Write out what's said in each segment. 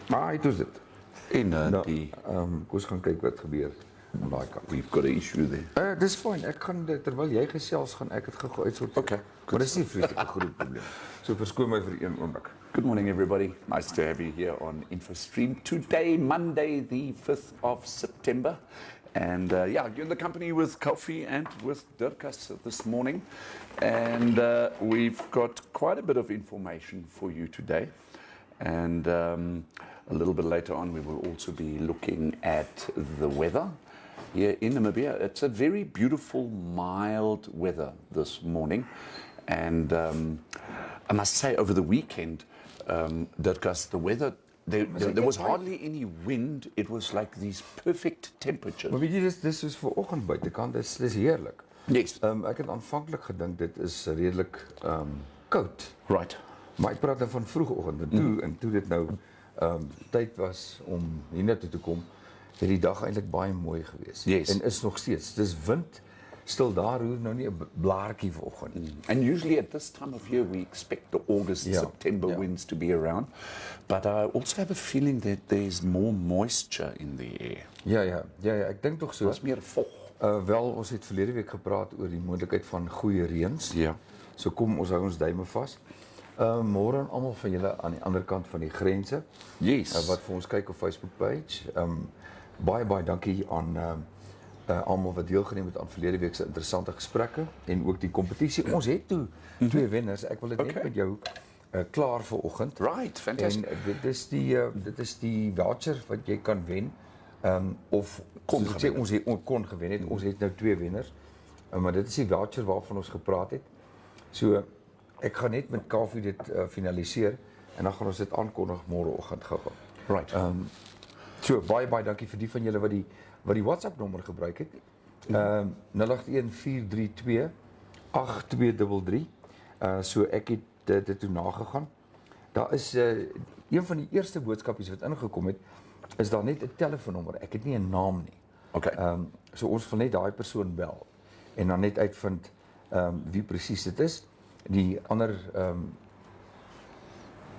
Maar het is dit. En Nou, kom ons gaan kyk wat gebeur aan daai kant. we've got an issue there. Dis fyn. Ek gaan terwyl jy gesels gaan ek dit gou uitsort. Okay, Maar dis nie 'n vreeslike groot probleem. So verskoon my vir een oomblik. Good morning, everybody. Nice to have you here on InfoStream. Today, Monday, the 5th of September. And yeah, you're in the company with Kaufeee and with Dirkas this morning. And we've got quite a bit of information for you today. And a little bit later on, we will also be looking at the weather here in Namibia. It's a very beautiful, mild weather this morning. And I must say, over the weekend, Dirkas, the weather, there was hardly any wind. It was like these perfect temperatures. Maar weet jy, dis soos vanoggend buitekant, dis heerlik. Yes. Ek het aanvanklik gedink dit is redelik koud. Right. Maar ek praat nou van vroegoggend en toe dit nou tyd was om hiernatoe te kom, het die dag eintlik baie mooi geweest. Yes. En is nog steeds. Dis wind. Stil daar roer nou nie 'n blaartjie vanoggend. And usually at this time of year, we expect the August, September winds to be around. But I also have a feeling that there's more moisture in the air. Ja, ek dink tog so. Daar's meer vog. Wel, ons het verlede week gepraat oor die moontlikheid van goeie reëns. Ja. So kom ons hou ons duime vas. Môre aan almal van julle aan die ander kant van die grense. Yes. Wat vir ons kyk op Facebook page. Baie dankie aan almal wat deelgeneem het aan verlede week se interessante gesprekke en ook die kompetisie. Ons het toe twee wenners. Ek wil dit net met jou klaar vanoggend. Right, fantastic. En dit is die voucher wat jy kan wen. Of kon gewen. Ons kon gewen het. Ons het nou twee wenners. Maar dit is die voucher waarvan ons gepraat het. So ek gaan net met Kaufeee dit finaliseer en dan gaan ons dit aankondig môreoggend gou. Right. So baie dankie vir die van julle wat die WhatsApp nommer gebruik het. 0814328233. So ek het dit toe nagegaan. Daar is een van die eerste boodskapies wat ingekom het, is daar net 'n telefoonnommer. Ek het nie 'n naam nie. Okay. So ons wil net daai persoon bel en dan net uitvind wie presies dit is. Die ander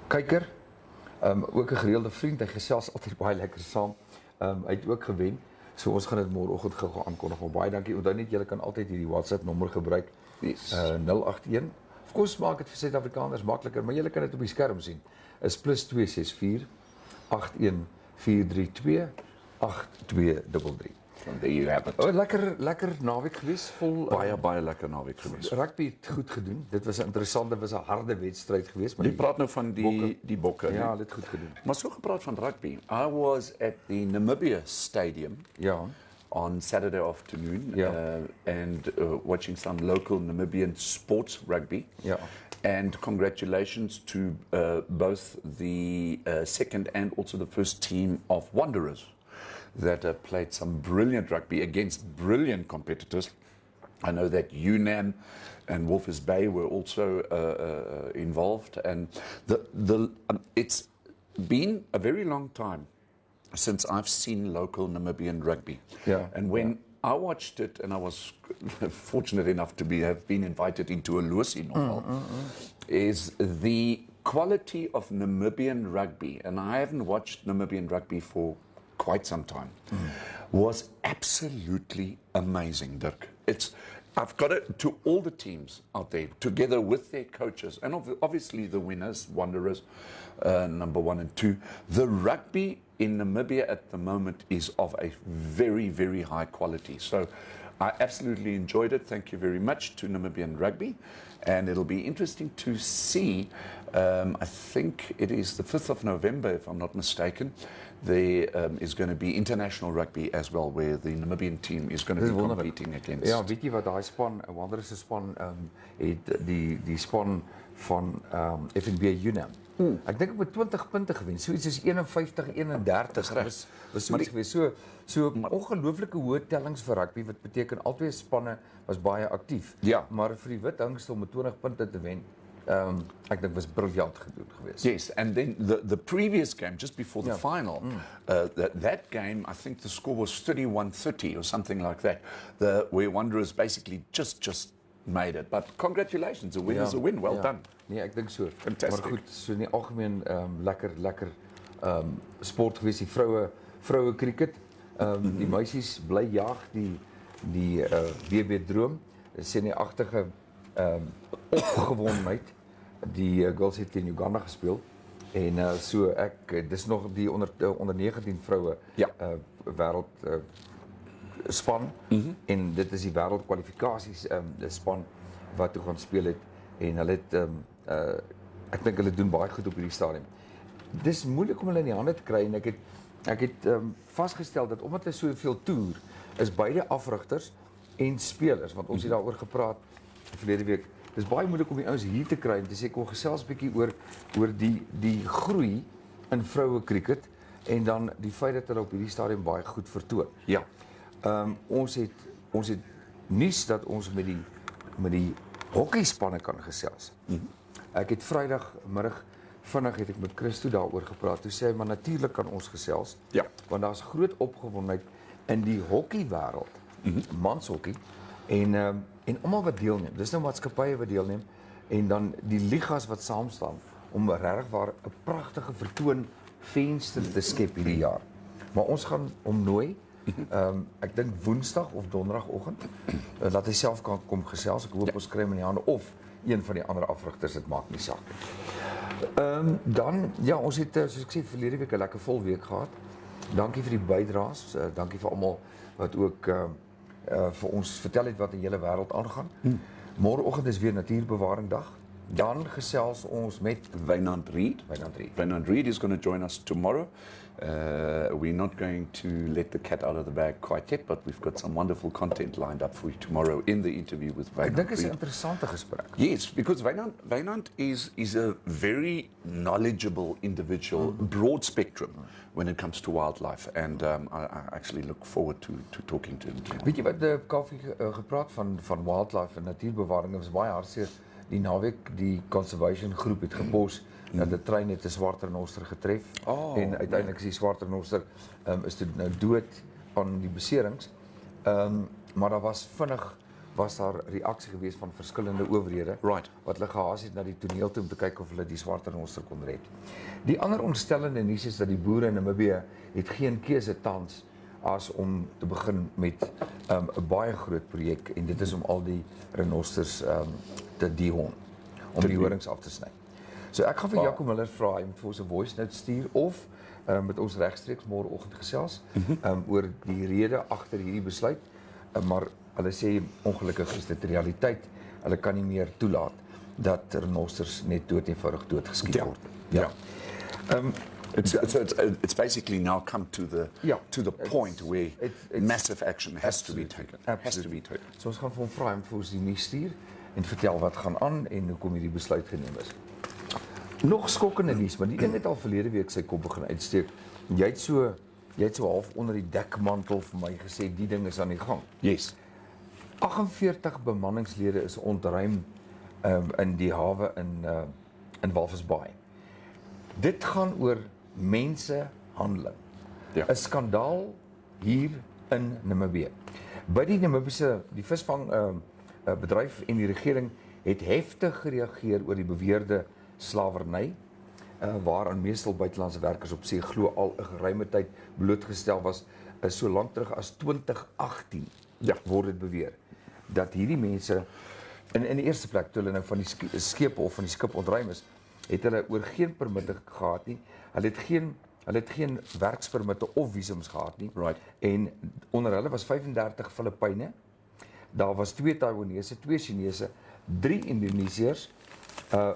kyker, ook 'n gereelde vriend, hy gesels altyd baie lekker saam. Hy het ook gewen. So ons gaan dit môreoggend gou aankondig. Maar baie dankie. Onthou net julle kan altyd hierdie WhatsApp nommer gebruik. Yes. 081. Of course maak dit vir Suid-Afrikaners makliker, maar julle kan dit op die skerm sien. Is +264 81432 8233. And there you have it. Lekker naweek gewees, vol Baie lekker naweek geweest. rugby het goed gedoen. Dit was 'n interessante, was 'n harde wedstryd geweest, maar Jy praat nou van die bokke. ja, dit het goed gedoen. Maar so gepraat van rugby. I was at the Namibia Stadium Ja. on Saturday afternoon Yeah. and watching some local Namibian sports rugby. Yeah. And congratulations to both the second and also the first team of Wanderers that played some brilliant rugby against brilliant competitors. I know that UNAM and Walvis Bay were also involved, and it's been a very long time since I've seen local Namibian rugby. Yeah, And when I watched it, and I was fortunate enough to have been invited into a Lucy novel, is the quality of Namibian rugby, and I haven't watched Namibian rugby for quite some time, was absolutely amazing, Dirk. I've got it to all the teams out there, together with their coaches, and obviously the winners, Wanderers, number 1 and 2. The rugby in Namibia at the moment is of a very high quality. So I absolutely enjoyed it. Thank you very much to Namibian Rugby. And it'll be interesting to see, I think it is the 5th of November, if I'm not mistaken, there is going to be international rugby as well, where the Namibian team is going to be competing against. Ja, weet jy wat daai span, Wanderers se span, het die span van FNB UNAM. Ek dink op 20 punte gewen. So iets is 51-31 was so iets geweest. So ongelooflike hoë tellings vir rugby, wat beteken albei spanne was baie aktief. Ja. Maar vir die wit hengste om met 20 punte te wen, ek dink was briljant gedoen geweest. Yes, and then the previous game, just before the final, that game, I think the score was 31-30 or something like that, where Wanderers basically just made it. But congratulations, a win is a win. Well done. Nee, ek dink so. Fantastic. Maar goed, so in die algemeen lekker sport gewees, die vroue cricket. Die meisies bly jaag die WB droom. Dit is 'n agtige opgewondenheid. Die girls het in Uganda gespeel en so dis nog die onder 19 vroue wêreld span en dit is die wêreldkwalifikasies span wat toe gaan speel het en hulle het ek dink hulle doen baie goed op hierdie stadium. Dis moeilik om hulle in die hande te kry en ek het vasgestel dat omdat hulle soveel toer is beide afrigters en spelers want ons het daaroor gepraat verlede week. Dis baie moeilik om die ouens hier te kry en te sê kom gesels 'n bietjie oor die groei in vroue cricket en dan die feit dat hulle op hierdie stadium baie goed vertoon. Ja. Ons het nuus dat ons met die hokkeyspanne kan gesels. Ek het Vrydagmiddag vinnig het ek met Christo daaroor gepraat. Toe sê hy maar natuurlik kan ons gesels. Ja. Want daar's groot opgewondenheid in die hokkeywêreld. Manshokkie en almal wat deelneem. Dis nou maatskappye wat deelneem en dan die ligas wat saam staan om regtig waar 'n pragtige vertoonvenster te skep hierdie jaar. Maar ons gaan hom nooi. Ek dink Woensdag of Donderdagoggend dat hy self kan kom gesels. Ek hoop ons kry hom in die hande of een van die ander afrigters, dit maak nie saak nie. Dan ja, ons het soos ek sê verlede week 'n lekker vol week gehad. Dankie vir die bydraes. Dankie vir almal wat ook vir ons vertel het wat in julle wêreld aangaan. Môreoggend is weer Natuurbewaringdag. Dan gesels ons met Wynand Reed. Wynand Reed is going to join us tomorrow. We're not going to let the cat out of the bag quite yet, but we've got some wonderful content lined up for you tomorrow in the interview with Wynand Ek dink dit is 'n Reed. interessante gesprek. Yes, because Wynand is a very knowledgeable individual, broad spectrum when it comes to wildlife, and I actually look forward to talking to him tomorrow. Weet jy wat Kaufeee gepraat van wildlife en natuurbewaring, dit was baie hartseer. Die naweek die conservation groep het gepos dat 'n trein het 'n swart renoster getref en uiteindelik is die swart renoster is toe nou dood aan die beserings. Maar daar was daar reaksie gewees van verskillende owerhede wat hulle gehaas het na die toneel toe om te kyk of hulle die swart renoster kon red. Die ander ontstellende nuus is dat die boere in Namibia het geen keuse tans as om te begin met 'n baie groot projek en dit is om al die renosters te dehorn, om die horings af te sny. So ek gaan vir Jaco Miller vra, hy moet vir ons 'n voice note stuur of met ons regstreeks môreoggend gesels oor die rede agter hierdie besluit, maar hulle sê ongelukkig is dit realiteit. Hulle kan nie meer toelaat dat renosters net dood geskiet word. Ja. It's basically now come to the point where massive action has to be taken. Has to be taken. So ons gaan vir hom vra om vir ons die nuus stuur en vertel wat gaan aan en hoekom hierdie besluit geneem is. Nog skokkende nuus, maar die ding het al verlede week sy kop begin uitsteek. Jy het so half onder die dekmantel vir my gesê die ding is aan die gang. Yes. 48 bemanningslede is ontruim in die hawe in Walvis Bay. Dit gaan oor mensehandeling. Ja. 'n Skandaal hier in Namibië. By die Namibiese visvang bedryf en die regering het heftig gereageer oor die beweerde slawerny waaraan meestal buitelandse werkers op see glo al 'n geruime tyd blootgestel was, so lank terug as 2018 word dit beweer dat hierdie mense in die eerste plek toe hulle nou van die skepe of van die skip ontruim is, het hulle oor geen permitte gehad nie. Hulle het geen werkspermitte of visums gehad nie. En onder hulle was 35 Filippyne. Daar was 2 Taiwanese, 2 Chinese, 3 Indonesiërs,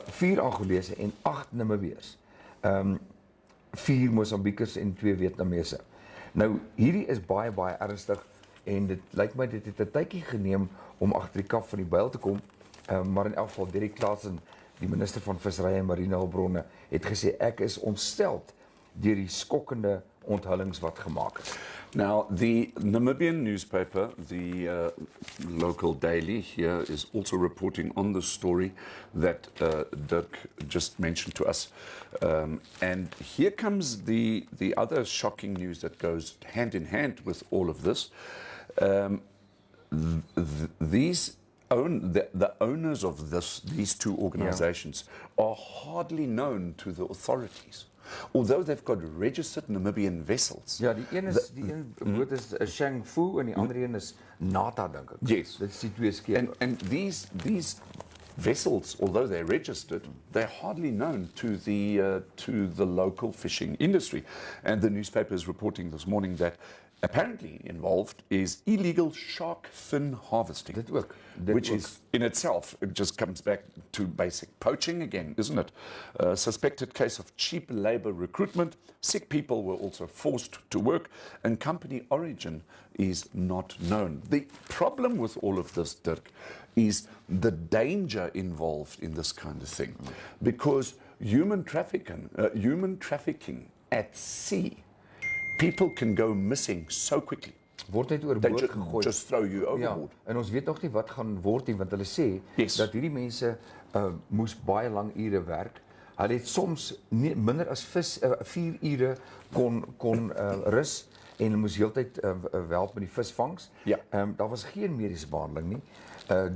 4 Angolese en 8 Namibiërs. 4 Mosambiekers en 2 Vietnamese. Nou hierdie is baie ernstig en dit lyk my dit het 'n tydjie geneem om agter die kap van die byl te kom, maar in elk geval Dirkas Kaufeee, die minister van Visserry en Marine Hulpbronne, het gesê ek is ontsteld deur die skokkende onthullings wat gemaak is. Now, the Namibian newspaper, the local daily here, is also reporting on the story that Dirk just mentioned to us. And here comes the other shocking news that goes hand in hand with all of this. The owners of these two organizations are hardly known to the authorities. Although they've got registered Namibian vessels. Ja, die een boot is Shang Fu en die ander een is Nata dink ek. Yes. Dit is die twee skepe. And these vessels, although they're registered, they're hardly known to the local fishing industry. And the newspaper is reporting this morning that apparently involved is illegal shark fin harvesting. Dit ook. Which is in itself, it just comes back to basic poaching again, isn't it? A suspected case of cheap labor recruitment. Sick people were also forced to work, and company origin is not known. The problem with all of this, Dirk, is the danger involved in this kind of thing, because human trafficking at sea, people can go missing so quickly. Word net oorboord gegooi. Just throw you overboard. Ja, en ons weet nog nie wat gaan word nie, want hulle sê dat hierdie mense moes baie lang ure werk. Hulle het soms minder as 4 ure kon rus en hulle moes heeltyd help met die visvangs. Ja. Daar was geen mediese behandeling nie.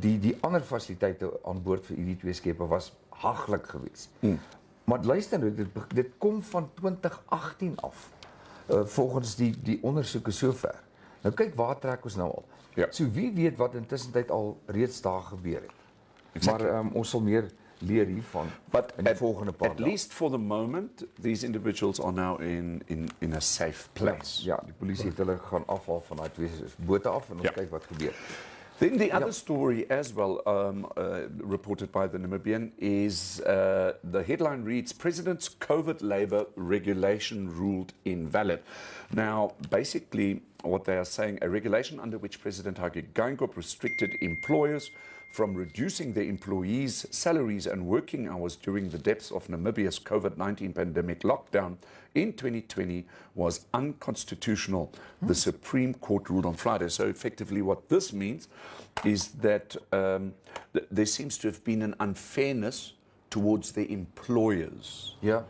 Die ander fasiliteite aan boord vir hierdie twee skepe was haglik geweest. Maar luister nou, dit kom van 2018 af. Volgens die ondersoeke sover. Nou kyk waar trek ons nou al. Ja. So wie weet wat intussen tyd al reeds daar gebeur het. Exactly. Maar ons sal meer leer hiervan in die volgende paar dae. At least for the moment, these individuals are now in a safe place. Ja, die polisie het hulle gaan afhaal van daai twee bote af en ons kyk wat gebeur. Then the other story as well reported by the Namibian is the headline reads, President's COVID labor regulation ruled invalid. Now, basically what they are saying, a regulation under which President Hage Geingob restricted employers from reducing their employees' salaries and working hours during the depths of Namibia's COVID-19 pandemic lockdown in 2020 was unconstitutional. The Supreme Court ruled on Friday. So effectively what this means is that there seems to have been an unfairness towards the employers. Ja.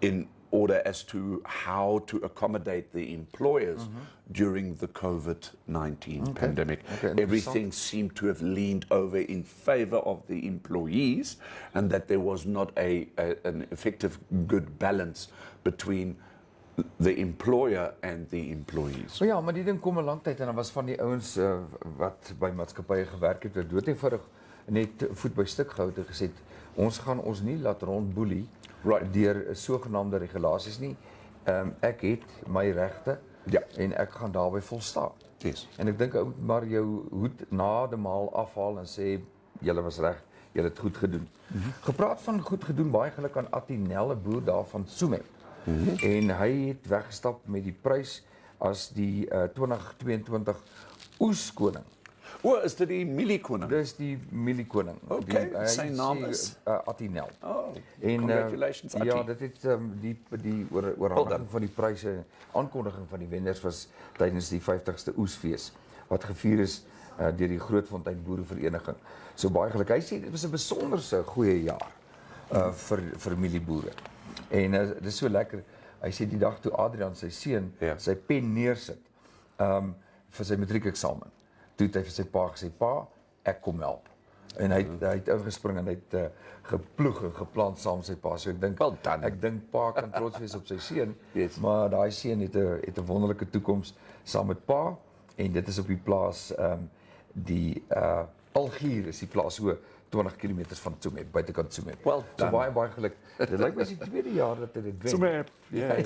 In order as to how to accommodate the employers during the COVID-19 pandemic. Everything seemed to have leaned over in favor of the employees, and that there was not an effective good balance between the employer and the employees. So ja, maar die ding kom 'n lang tyd en dan was van die ouens wat by maatskappye gewerk het, wat dood eenvoudig net voet by stuk gehou het en gesê ons gaan ons nie laat rondboelie deur sogenaamde regulasies nie. Ek het my regte en ek gaan daarby volstaan. Yes. En ek dink ook maar jou hoed na die maal afhaal en sê julle was reg, julle het goed gedoen. Gepraat van goed gedoen, baie geluk aan Atinelle boer daar van Tsumeb. En hy het weggestap met die prys as die 2022 oeskoning. O, is dit die mieliekoning? Dis die mieliekoning. Okay, sy naam is Atinelle. Oh, en congratulations, Ati. Ja, dit het die oorhandiging van die pryse, aankondiging van die wenners was tydens die 50ste oesfees wat gevier is deur die Grootfontein Boerevereniging. So baie geluk. Hy sê dit was 'n besonderse goeie jaar vir mielieboere. En dit is so lekker. Hy sê die dag toe Adrian sy seun sy pen neersit vir sy matriekeksamen. Toe het hy vir sy pa gesê, pa, ek kom help. En hy het ingespring en hy het geploeg en geplant saam met sy pa. So ek dink pa kan trots wees op sy seun, maar daai seun het 'n wonderlike toekoms saam met pa en dit is op die plaas die Algier is die plaas so 20 km van Tsumeb, buitekant Tsumeb. So baie geluk. Dit lyk my die tweede jaar dat hy dit wen. Tsumeb. Ja.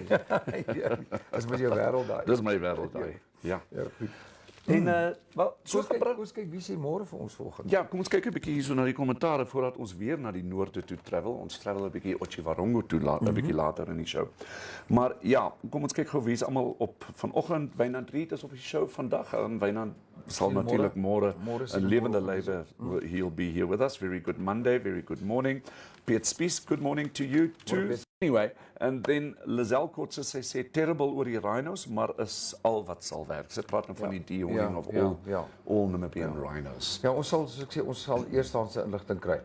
Dis met jou wêreld daai. Dis my wêreld daai. Ja. Ja, goed. En wel, so kom ons kyk wie sê môre vir ons volgende. Ja, kom ons kyk 'n bietjie hierso na die kommentare voordat ons weer na die noorde toe travel. Ons travel 'n bietjie Otjiwarongo toe 'n bietjie later in die show. Maar ja, kom ons kyk gou wie is almal op vanoggend. Wynand Reed is op die show vandag en Wynand sal natuurlik môre 'n lewende lywe he'll be here with us. Very good Monday, very good morning. Piet Spies, good morning to you too. Anyway, and then Lizelle Kotse sê terrible oor die rhinos, maar is al wat sal werk. Sy praat nou van die de-honing of all Namibian rhinos. Ja, ons sal soos ek sê, ons sal eersthandse inligting kry.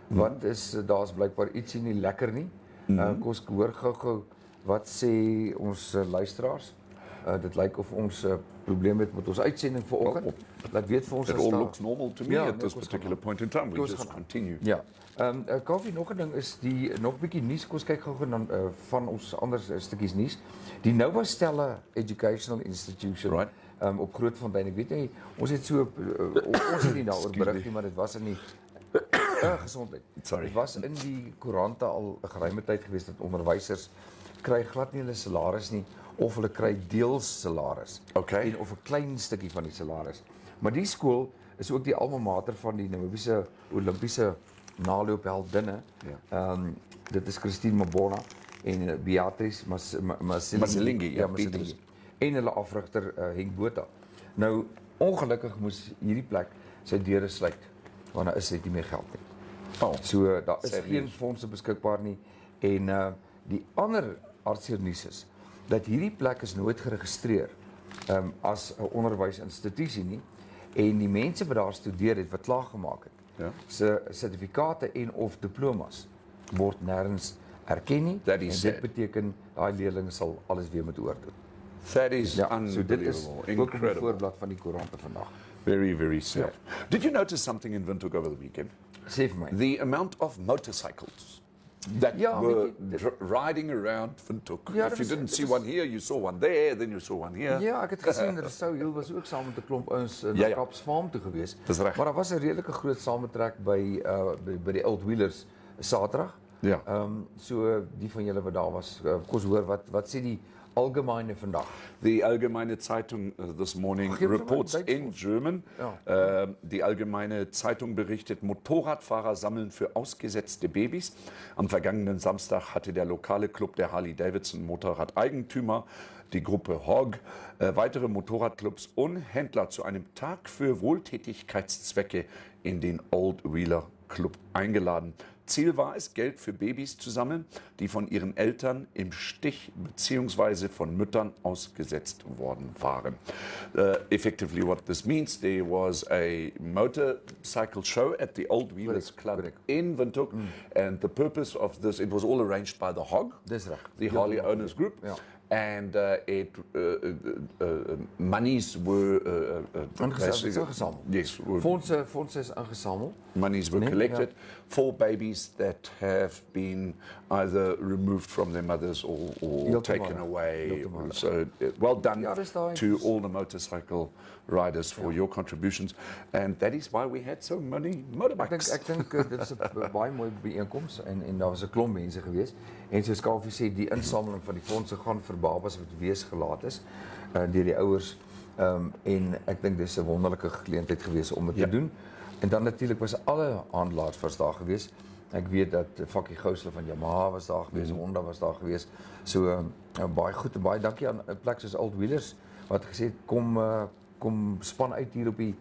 Wat is daar's blykbaar ietsie nie lekker nie. Kom ons hoor gou wat sê ons luisteraars. Dit lyk of ons probleem het met ons uitsending vanoggend. Laat weet vir ons It as all daar- looks normal to me Ja, at this kom ons particular gaan point in time. We Kom ons just gaan continue. Ja. Kaufee, nog 'n ding is die nog 'n bietjie nuus. Kom ons kyk gou-gou dan van ons ander stukkies nuus. Die Nova Stella Educational Institution Right. Op Grootfontein. Ek weet nie, ons het so ons het nie daaroor berig nie, maar dit was in die gesondheid. Sorry. Dit was in die koerante al 'n geruime tyd gewees dat onderwysers kry glad nie hulle salaris nie of hulle kry deels salaris. Okay. En of 'n klein stukkie van die salaris. Maar die skool is ook die alma mater van die Namibiese Olimpiese naloopheldinne. Ja. Dit is Christine Mabona en Beatrice Masilingi, ja, Masilingi. Beatrice. En hulle afrigter Henk Botha. Nou ongelukkig moes hierdie plek sy deure sluit want daar is net nie meer geld nie. Oh, So daar is sad geen news. fondse beskikbaar nie en die ander hartseer nuus is dat hierdie plek is nooit geregistreer as 'n onderwysinstitusie nie en die mense wat daar studeer het wat klaar gemaak het. Ja. Se sertifikate en of diplomas word nêrens erken nie. That is en dit sad. beteken daai leerlinge sal alles weer moet oordoen. That is So dit is unbelievable, ook op die incredible. voorblad van die koerante vandag. Very, very sad. Ja. Did you notice something in Windhoek over the weekend? Sê vir my. The amount of motorcycles that Ja, were weet jy, riding around Windhoek. Ja, If dit you is- didn't dit see is- one here, you saw one there, then you saw one here. Ja, ek het gesien Rousseau Hill was ook saam met 'n klomp ouens in Ja, ja. Kapsfarm toe gewees. Dis reg. Maar daar was 'n redelike groot sametrek by die Old Wheelers Saterdag. Ja. So die van julle wat daar was, kom ons hoor wat sê die algemene vandag. The Allgemeine Zeitung this morning Geef maar reports Duits in voor. German. Ja. Die Allgemeine Zeitung berichtet, Motorradfahrer sammeln für ausgesetzte Babys. Am vergangenen Samstag hatte der lokale Club der Harley-Davidson Motorradeigentümer, die Gruppe HOG, weitere Motorradclubs und Händler zu einem Tag für Wohltätigkeitszwecke in den Old Wheeler Club eingeladen. Ziel war es, Geld für Babys zu sammeln, die von ihren Eltern im Stich bzw. von Müttern ausgesetzt worden waren. Effectively what this means, there was a motorcycle show at the Old Wheelers Club correct. in Windhoek, and the purpose of this, it was all arranged by the HOG, Dis reg. the Harley Owners Group, Ja. and monies were Ingesamel. yes, were Fondse is ingesamel. monies were Nee, collected for babies that have been either removed from their mothers or Heeltemal taken reg. away. Heeltemal reg. So well done Ja, dis daai- to all the motorcycle riders for your contributions. And that is why we had so many motorbikes. Ek dink dit is 'n baie mooi byeenkoms en daar was 'n klomp mense gewees. En soos Kaufee sê, die insameling van die fondse gaan vir babas wat weesgelaat is deur die ouers. En ek dink dis 'n wonderlike geleentheid gewees om dit Ja. te doen. En dan natuurlik was alle handelaars was daar gewees. Ek weet dat Fakkie Gousle van Yamaha was daar gewees, Honda was daar gewees. So baie goed en baie dankie aan 'n plek soos Old Wheelers wat gesê het kom span uit hier op die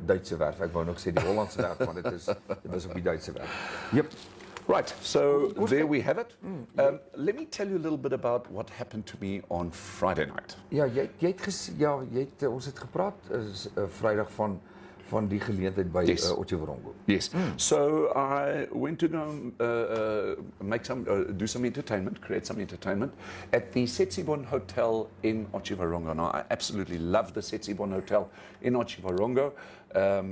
Duitse werf. Ek wou nog sê die Hollandse werf, maar dit was op die Duitse werf. Jep. Right, so there we have it. Let me tell you a little bit about what happened to me on Friday night. Ja, jy het ons het gepraat Vrydag van die geleentheid by Yes. Otjiwarongo. Yes. So I went to go make some, do some entertainment, create some entertainment at the Setsibon Hotel in Otjiwarongo. Now, I absolutely love the Setsibon Hotel in Otjiwarongo.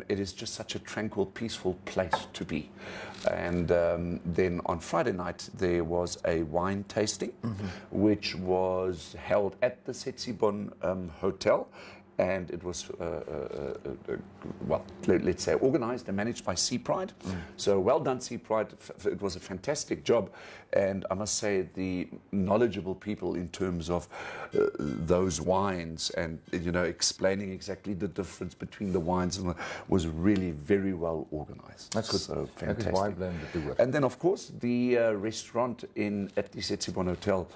It is just such a tranquil, peaceful place to be. And then on Friday night, there was a wine tasting, which was held at the Setsibon Hotel. And it was, well, let's say, organized and managed by Sea Pride. So well done, Sea Pride. It was a fantastic job. And I must say, the knowledgeable people in terms of those wines and, you know, explaining exactly the difference between the wines and was really very well organized. That's good. So Ek is baie fantastic. bly om dit te hoor. And then, of course, the restaurant at the Setsibon Hotel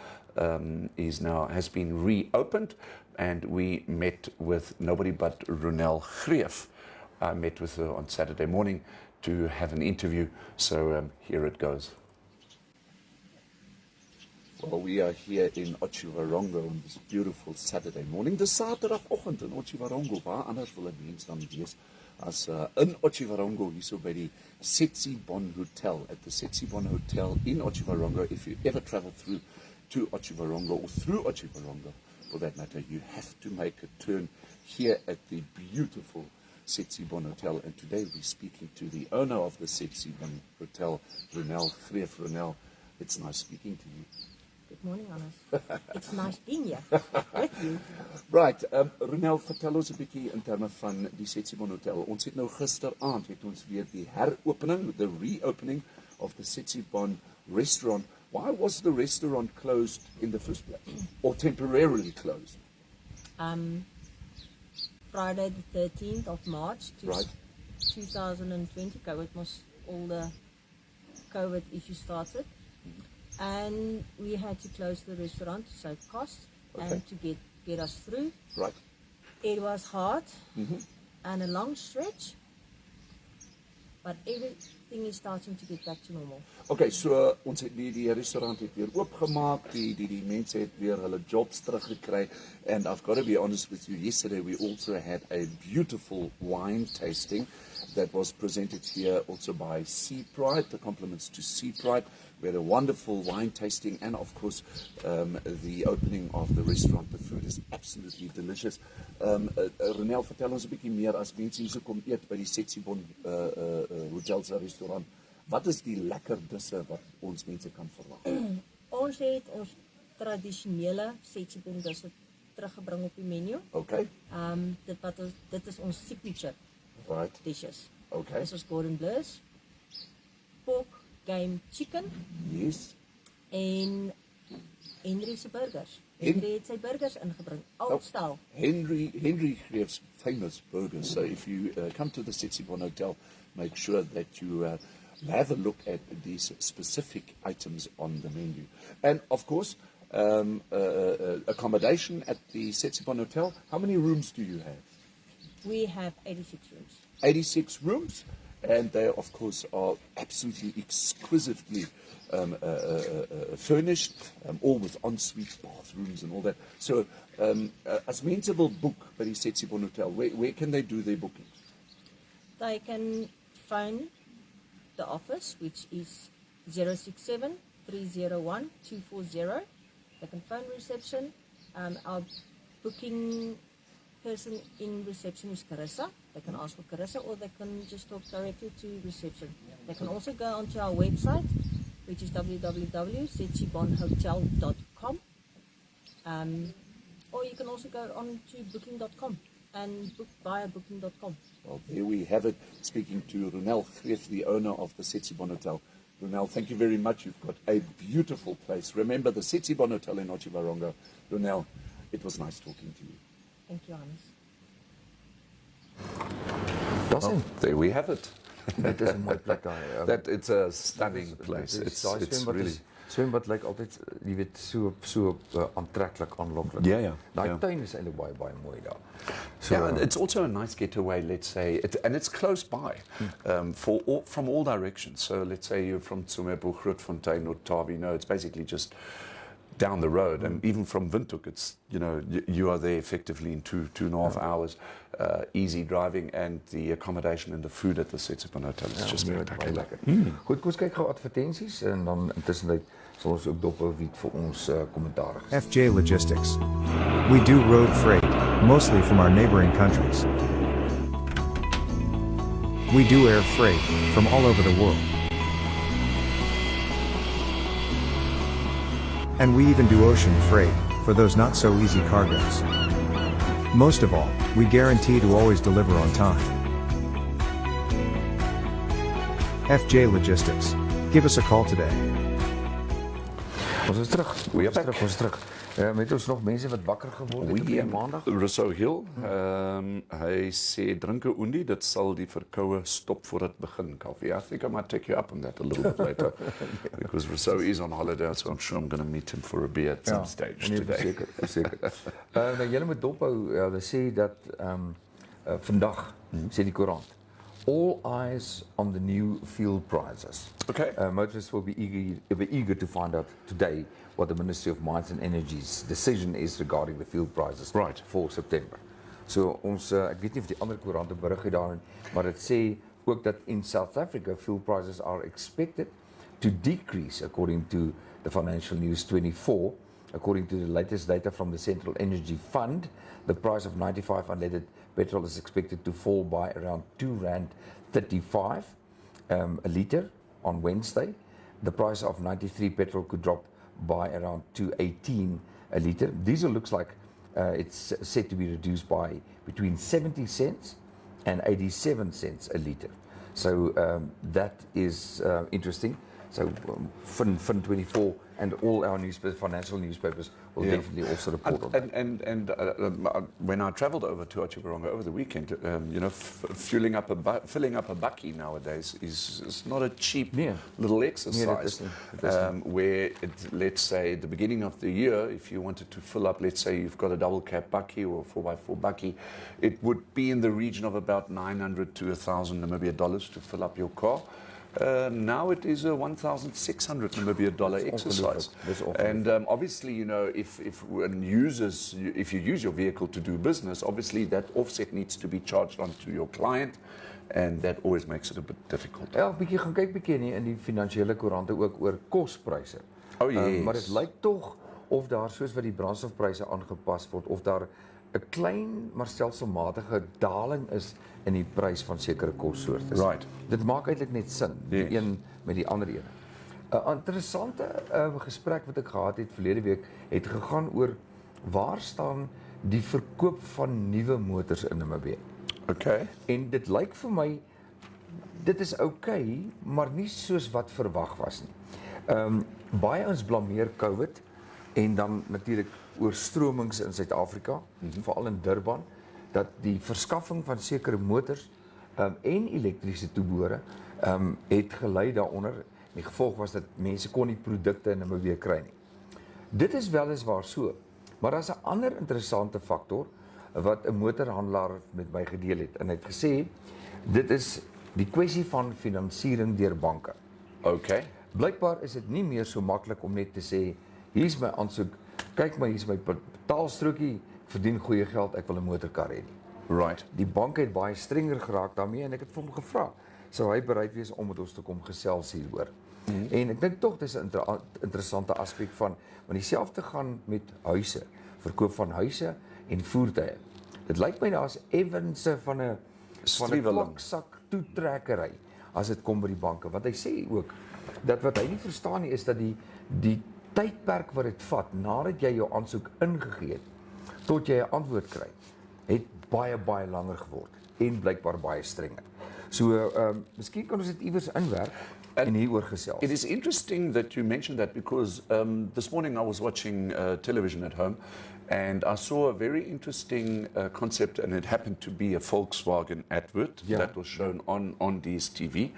has been reopened, and we met with nobody but Ronel Greef. I met with her on Saturday morning to have an interview, so here it goes. Well, we are here in Otjiwarongo on this beautiful Saturday morning. Dis Saterdagoggend in Otjiwarongo. Waar anders wil 'n mens dan wees as in Otjiwarongo, hierso by die Setsibon Hotel, at the Setsibon Hotel in Otjiwarongo. If you ever travel through to Otjiwarongo or through Otjiwarongo, for that matter, you have to make a turn here at the beautiful Setsibon Hotel. And today we're speaking to the owner of the Setsibon Hotel, Ronel Greef. Ronel, it's nice speaking to you. Good morning, Hannes. It's nice being here with you. Right, Ronel, vertel ons 'n bietjie in terme van die Setsibon Hotel. Ons het nou gisteraand het ons weer die heropening, the reopening of the Setsibon restaurant. Why was the restaurant closed in the first place, or temporarily closed? Friday the 13th of March, Right. 2020, all the COVID issues started. And we had to close the restaurant to save costs and to get us through. Right. It was hard and a long stretch, but everything is starting to get back to normal. Okay, so ons het die restaurant het weer oopgemaak, die mense het weer hulle jobs teruggekry, and I've got to be honest with you, yesterday we also had a beautiful wine tasting that was presented here also by Sea Pride, the compliments to Sea Pride. We had a wonderful wine tasting and of course the opening of the restaurant. The food is absolutely delicious. Ronel, vertel ons 'n bietjie meer as mense hier so kom eet by die Setsibon Hotel se restaurant. Wat is die lekker disse wat ons mense kan verwag? Ons het ons tradisionele Setsibon disse teruggebring op die menu. Okay. Dit is ons signature Right. dishes. Okay. Dis ons Gordon Bliss, pork, game, chicken Yes. en Henry se burgers. Henry het sy burgers ingebring, old style. Henry Greef's famous burgers. So if you come to the Setsibon Hotel, make sure that you have a look at these specific items on the menu. And of course, accommodation at the Setsibon Hotel. How many rooms do you have? We have 86 rooms. 86 rooms, and they of course are absolutely exquisitely furnished, all with ensuite bathrooms and all that. So as mense wil boek by die Setsibon Hotel, where can they do their bookings? They can phone the office, which is 067-301-240. They can phone reception. Our booking person in reception is Carissa. They can ask for Carissa, or they can just talk directly to reception. They can also go onto our website, which is www.setsibonhotel.com, or you can also go on to booking.com and book via booking.com. Well, there we have it. Speaking to Ronel Greef, the owner of the Setsibon Hotel. Ronel, thank you very much. You've got a beautiful place. Remember the Setsibon Hotel in Otjiwarongo. Ronel, it was nice talking to you. Thank you, Hannes. Well, there we have it. Dit is 'n mooi plek daar. That it's a stunning place. It's really. Swembad lyk altyd, jy weet, so aantreklik, aanloklik. Ja. Daai tuin is eintlik baie mooi daar. So, Yeah, and it's also a nice getaway, let's say, and it's close by from all directions. So let's say you're from Tsumebo, Grootfontein, or Tavi, it's basically just down the road, and even from Windhoek, it's you are there effectively in two and a half hours, easy driving, and the accommodation and the food at the Setsibon Hotel is just spectacular. Goed, kom ons kyk gou advertensies en dan intussen sal ons ook dop wie vir ons kommentaar gee. FJ Logistics. We do road freight, mostly from our neighboring countries. We do air freight, from all over the world. And we even do ocean freight, for those not so easy cargoes. Most of all, we guarantee to always deliver on time. FJ Logistics. Give us a call today. Ons is terug. Ons is terug. Met ons nog mense wat wakker geword het op die maandag. Rousseau Hill, hy sê drink 'n oendie, dit sal die verkoue stop voor dit begin. Kaufeee, I think I might take you up on that a little bit later, because Rousseau is on holiday, so I'm sure I'm going to meet him for a beer at some stage today. Verseker. Nou julle moet dophou, hulle sê dat vandag sê die koerant, all eyes on the new fuel prices. Okay. Motorists will be eager to find out today what the Ministry of Mines and Energy's decision is regarding the fuel prices for September. So ons, ek weet nie of die ander koerante berig het daarin, maar dit sê ook dat in South Africa fuel prices are expected to decrease according to the Financial News 24 According to the latest data from the Central Energy Fund, the price of 95 unleaded petrol is expected to fall by around R2.35 a litre on Wednesday. The price of 93 petrol could drop by around $2.18 a litre. Diesel looks like it's set to be reduced by between 70 cents and 87 cents a litre. So that is interesting. So Fin 24 and all our newspapers, financial newspapers, will definitely also report on that. And when I travelled over to Otjiwarongo over the weekend, you know, filling up a bakkie nowadays is not a cheap little exercise. Where let's say at the beginning of the year, if you wanted to fill up, let's say you've got a double cab bakkie or a 4x4 bakkie, it would be in the region of about 900 to 1,000 Namibia dollars to fill up your car. Now it is a 1,600 Namibia dollar exercise. And obviously, you know, if you use your vehicle to do business, obviously that offset needs to be charged onto your client, and that always makes it a bit difficult. Ja, 'n bietjie gaan kyk bietjie nie in die finansiële koerante ook oor kospryse. Oh yes. Maar dit lyk tog of daar soos wat die brandstofpryse aangepas word, of daar 'n klein maar stelselmatige daling is in die prys van sekere kossoorte. Right. Dit maak eintlik net sin, die een met die ander een. 'n Interessante gesprek wat ek gehad het verlede week het gegaan oor waar staan die verkoop van nuwe motors in Namibië. Okay. En dit lyk vir my dit is okay, maar nie soos wat verwag was nie. Baie ons blameer COVID en dan natuurlik oorstromings in Suid-Afrika, veral in Durban, dat die verskaffing van sekere motors en elektriese toebehore het gelei daaronder. Die gevolg was dat mense kon nie produkte in Namibië kry nie. Dit is weliswaar so, maar daar's 'n ander interessante faktor wat 'n motorhandelaar met my gedeel het, en hy het gesê dit is die kwessie van finansiering deur banke. Okay. Blykbaar is dit nie meer so maklik om net te sê hier's my aansoek, kyk maar hier's my betaalstrokie, verdien goeie geld, ek wil 'n motorkar hê nie. Right. Die bank het baie strenger geraak daarmee, en ek het vir hom gevra, sou hy bereid wees om met ons te kom gesels hieroor. En ek dink tog dis 'n interessante aspek van, want dieselfde gaan met huise, verkoop van huise en voertuie. Dit lyk my daar's ewense van 'n kloksak toetrekkery as dit kom by die banke, want hy sê ook dat wat hy nie verstaan nie is dat die tydperk wat dit vat nadat jy jou aansoek ingegee het tot jy 'n antwoord kry, het baie langer geword en blykbaar baie strenger. So miskien kan ons dit iewers inwerk en hieroor gesels. It is interesting that you mentioned that because this morning I was watching television at home and I saw a very interesting concept, and it happened to be a Volkswagen advert that was shown on DSTV.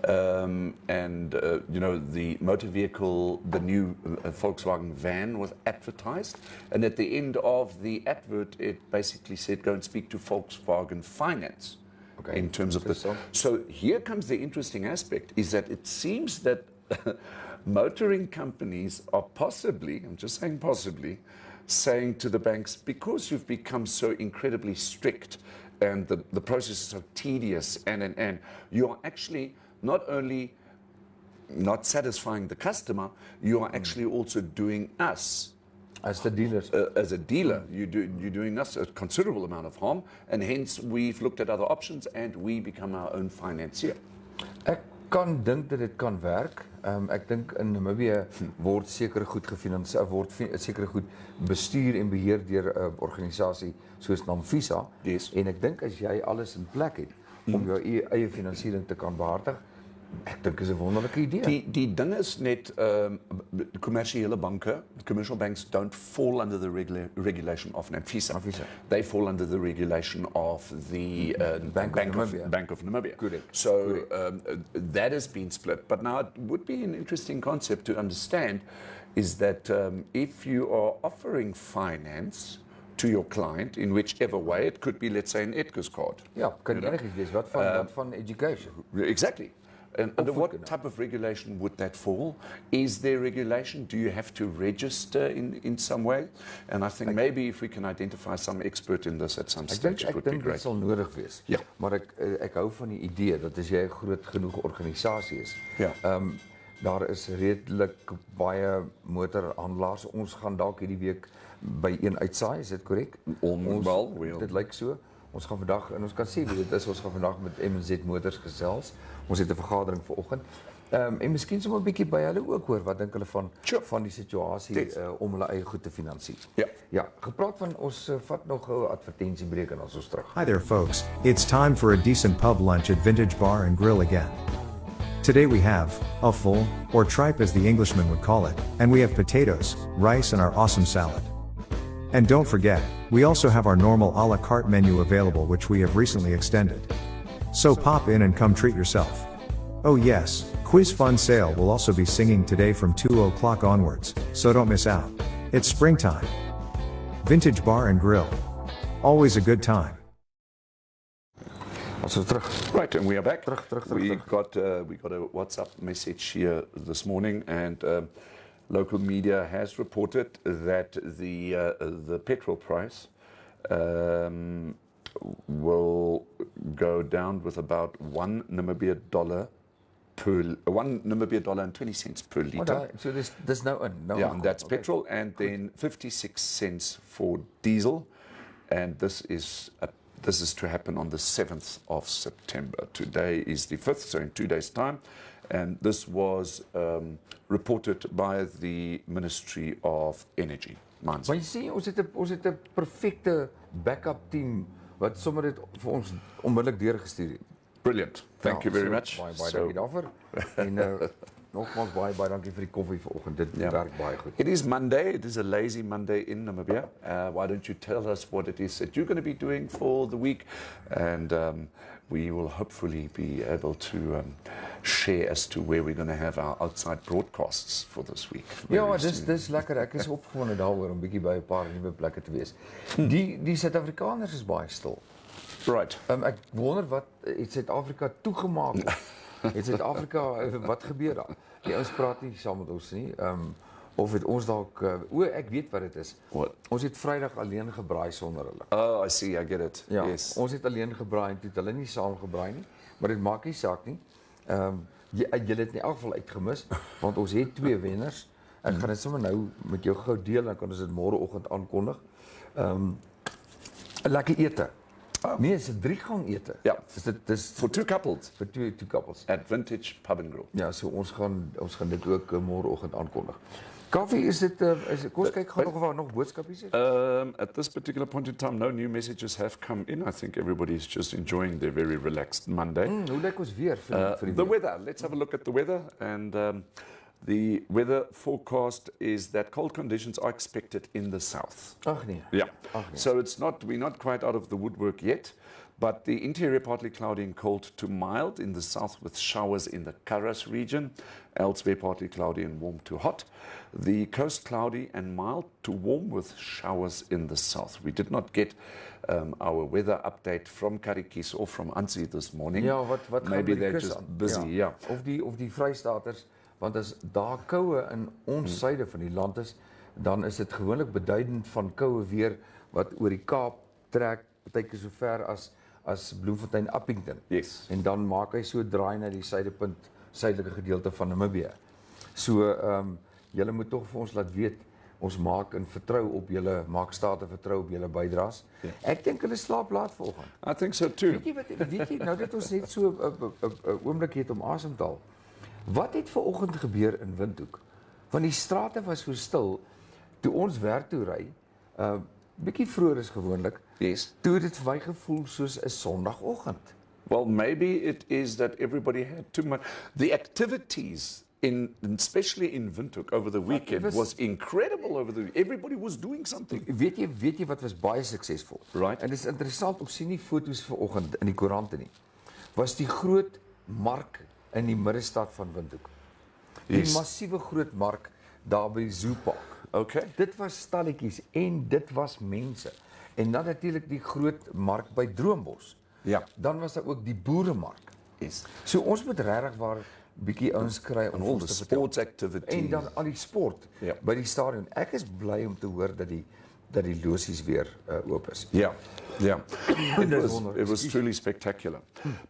You know, the motor vehicle, the new Volkswagen van was advertised, and at the end of the advert it basically said go and speak to Volkswagen Finance. Okay. In terms of this. So here comes the interesting aspect, is that it seems that motoring companies are possibly, I'm just saying possibly, saying to the banks, because you've become so incredibly strict and the process is so tedious and you are actually not only not satisfying the customer, you are actually also doing us As the dealers. as a dealer, you're doing us a considerable amount of harm, and hence we've looked at other options and we become our own financier. Ek kan dink dat dit kan werk. Ek dink in Namibië word seker goed gefinansier, seker goed bestuur en beheer deur 'n organisasie soos NAMFISA. Yes. En ek dink as jy alles in plek het om jou eie finansiering te kan behartig, ek dink is 'n wonderlike idee. Die ding is net, commerciële banke, commercial banks don't fall under the regulation of NAMFISA. They fall under the regulation of the Bank of Namibia. Correct. So that has been split. But now it would be an interesting concept to understand is that if you are offering finance to your client in whichever way, it could be, let's say, an Edgar's card. Ja, kan enigiets wees. Wat van education? Exactly. And under what type of regulation would that fall? Is there regulation? Do you have to register in some way? And I think maybe if we can identify some expert in this at some stage, it would be Ek dink great. dit sal nodig wees. Ja. Maar ek hou van die idee dat as jy 'n groot genoeg organisasie is, Daar is redelik baie motorhandelaars. Ons gaan dalk hierdie week by een uitsaai, is dit korrek? Dit lyk so. Ons gaan vandag, en ons kan sê wie dit is, ons gaan vandag met M&Z Motors gesels. Ons het 'n vergadering vanoggend. En miskien sommer 'n bietjie by hulle ook hoor, wat dink hulle van die situasie om hulle eie goed te finansier. Ja, gepraat van ons vat nog 'n advertensiebreek en ons terug. Hi there folks, it's time for a decent pub lunch at Vintage Bar and Grill again. Today we have a full, or tripe as the Englishman would call it, and we have potatoes, rice and our awesome salad. And don't forget, we also have our normal a la carte menu available which we have recently extended. So pop in and come treat yourself. Oh yes, Quiz Fun Sale will also be singing today from 2 o'clock onwards, so don't miss out. It's springtime. Vintage Bar and Grill. Always a good time. Also terug. Right, and we are back. We terug. got a WhatsApp message here this morning, and local media has reported that the petrol price will go down with about $1 Namibia and 20 cents per litre. So there's no and that's petrol, and then 56 cents for diesel, and this is to happen on the 7th of September. Today is the 5th, so in 2 days' time. And this was reported by the Ministry of Energy. Maar jy sien, ons het 'n perfekte backup team wat sommer dit vir ons onmiddellik deurgestuur het. Brilliant. Thank you very much. Baie dankie daarvoor. En nogmaals baie dankie vir die koffie vanoggend. Dit werk baie goed. It is Monday. It is a lazy Monday in Namibia. Why don't you tell us what it is that you're going to be doing for the week? And we will hopefully be able to share as to where we're going to have our outside broadcasts for this week. Ja, dis lekker. Ek is opgewonde daaroor om bietjie by 'n paar nuwe plekke te wees. Die Suid-Afrikaners is baie stil. Right. Ek wonder wat het Suid-Afrika toegemaak. Het Suid-Afrika wat gebeur daar? Die ouens praat nie saam met ons nie. Of het ons dalk ek weet wat dit is. What? Ons het Vrydag alleen gebraai sonder hulle. Oh, I see. I get it. Ja, Yes. ons het alleen gebraai en toe het hulle nie saam gebraai nie, maar dit maak nie saak nie. Julle het in elk geval uitgemis want ons het 2 wenners. Ek gaan dit sommer nou met jou gou deel, dan kan ons dit môreoggend aankondig. 'n Lekker ete. Nee, is 'n 3-gang ete. Ja. Dis For 2 couples vir two couples. at Vintage Pub and Grill. Ja, so ons gaan dit ook môreoggend aankondig. Kaffie, kom ons kyk gou nog of daar nog boodskapies is. At this particular point in time, no new messages have come in. I think everybody is just enjoying their very relaxed Monday. Hoe lyk ons weer vir die The weather. Let's have a look at the weather. And the weather forecast is that cold conditions are expected in the south. Ag nee. Yeah. So we're not quite out of the woodwork yet, but the interior partly cloudy and cold to mild in the south with showers in the Karas region, elsewhere partly cloudy and warm to hot. The coast cloudy and mild to warm with showers in the south. We did not get our weather update from Karikis or from Ansi this morning. Ja, wat Maybe they're just busy, yeah. Of die Vrystaaters, want as daar koue in ons suide van die land is, dan is dit gewoonlik beduidend van koue weer wat oor die Kaap trek, partykeer so ver as Bloemfontein Appington. Yes. En dan maak hy so draai na die suidelike gedeelte van Namibië. So julle moet tog vir ons laat weet, ons maak in vertrou op julle, maak staat en vertrou op julle bydraes. Ek dink hulle slaap laat vanoggend. I think so too. Weet jy nou dat ons net so 'n oomblik het om asem te haal. Wat het vanoggend gebeur in Windhoek? Want die strate was so stil toe ons werk toe ry, bietjie vroeër is gewoonlik. Yes. Toe het dit vir my gevoel soos 'n Sondagoggend. Well, maybe it is that everybody had too much. The activities especially in Windhoek over the weekend was incredible over the everybody was doing something. Weet jy wat was baie suksesvol? Right. En dit is interessant, ek sien nie foto's vanoggend in die koerante nie. Was die groot mark in die middestad van Windhoek. Die massiewe groot mark daar by die Zoopark. Okay. Dit was stalletjies en dit was mense. En dan natuurlik die groot mark by Droombos. Ja. Dan was daar ook die boeremark. Yes. So ons moet regtig waar bietjie ouens kry om all ons the te vertel. sports activities. En dan al die sport Ja. by die stadion. Ek is bly om te hoor dat dat die losies weer oop is. Yeah, yeah. That's It was truly spectacular.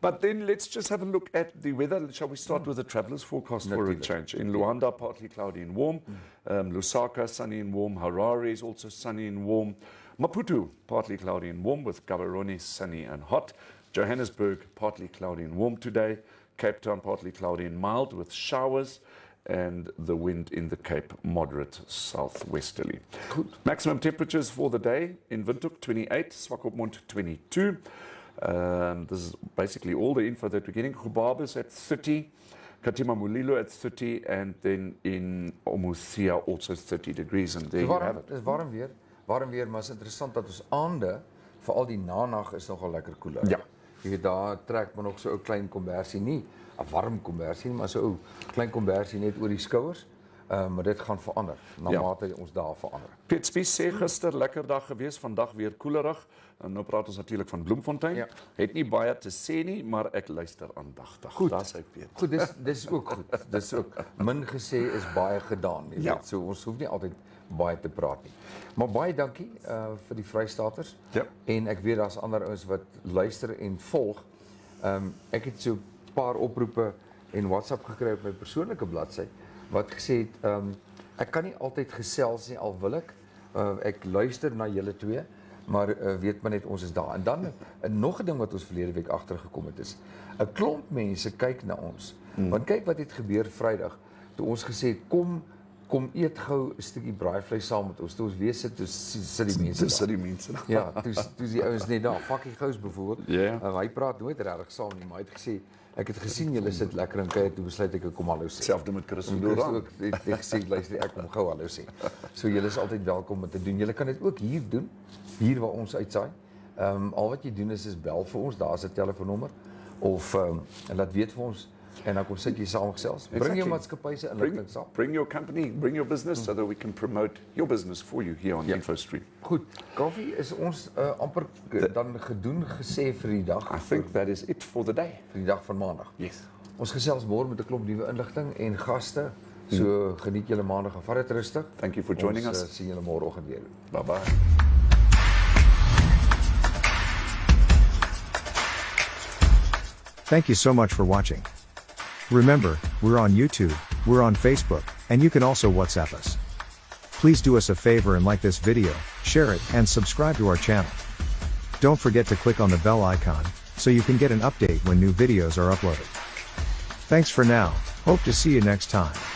But then let's just have a look at the weather. Shall we start with the travelers forecast for a change? In Luanda, partly cloudy and warm. Lusaka, sunny and warm. Harare is also sunny and warm. Maputo, partly cloudy and warm, with Gaborone, sunny and hot. Johannesburg, partly cloudy and warm today. Cape Town, partly cloudy and mild, with showers. And the wind in the Cape, moderate southwesterly. Goed. Maximum temperatures for the day in Windhoek 28, Swakopmund 22. This is basically all the info that we're getting. Gubabis at 30, Katima Mulilo at 30, and then in Omusia also 30 degrees. And there you have it. Het is warm weer, maar het is interessant dat ons aande, veral die nanag, is nogal lekker koeler. Ja. Jy weet, daar trek men nog so 'n klein kombersie, nie 'n warm kombersie, maar so 'n klein kombersie net oor die skouers. Maar dit gaan verander, naarmate ons daar verander. Piet Spies sê gister lekker dag gewees, vandag weer koelerig. En nou praat ons natuurlik van Bloemfontein. Ja. Het nie baie te sê nie, maar ek luister aandagtig. Goed. Daar's hy Piet. Goed, dis ook goed. Dis ook min gesê is baie gedaan, jy Ja. weet. So ons hoef nie altyd baie te praat nie. Maar baie dankie vir die Vrystaters. Ja. En ek weet daar's ander ouens wat luister en volg. Ek het so 'n paar oproepe en WhatsApp gekry op my persoonlike bladsy wat gesê het ek kan nie altyd gesels nie, al wil ek. Ek luister na julle twee, maar weet maar net ons is daar. En dan nog 'n ding wat ons verlede week agtergekom het is 'n klomp mense kyk na ons. Want kyk wat het gebeur Vrydag toe ons gesê het kom eet gou 'n stukkie braaivleis saam met ons. Toe ons weer sit, toe sit die mense Dis daar. die mense. Ja, toe die ouens net daar. Fakkie Gous byvoorbeeld. Ja. Hy praat nooit regtig saam nie, maar hy het gesê ek het gesien julle sit lekker en kyk, toe besluit ek kom hallo sê. Selfde met Chris En Doran. Chris ook het gesê luister ek kom gou hallo sê. So julle is altyd welkom om te doen. Julle kan dit ook hier doen, hier waar ons uitsaai. Al wat jy doen is bel vir ons, daar's 'n telefoonnommer of laat weet vir ons en dan kom sit jy saam gesels. Bring jou Exactly. maatskappy se inligting saam. Bring your company, bring your business so that we can promote your business for you here on Ja. InfoStream. Goed, Kaufee, is ons amper dan gedoen gesê vir die dag. I think that is it for the day. Vir die dag van Maandag. Yes. Ons gesels môre met 'n klomp nuwe inligting en gaste. So geniet julle Maandag en vat dit rustig. Thank you for joining Ons us. sien julle môreoggend weer. Bye-bye. Thank you so much for watching. Remember, we're on YouTube, we're on Facebook, and you can also WhatsApp us. Please do us a favor and like this video, share it, and subscribe to our channel. Don't forget to click on the bell icon, so you can get an update when new videos are uploaded. Thanks for now, hope to see you next time.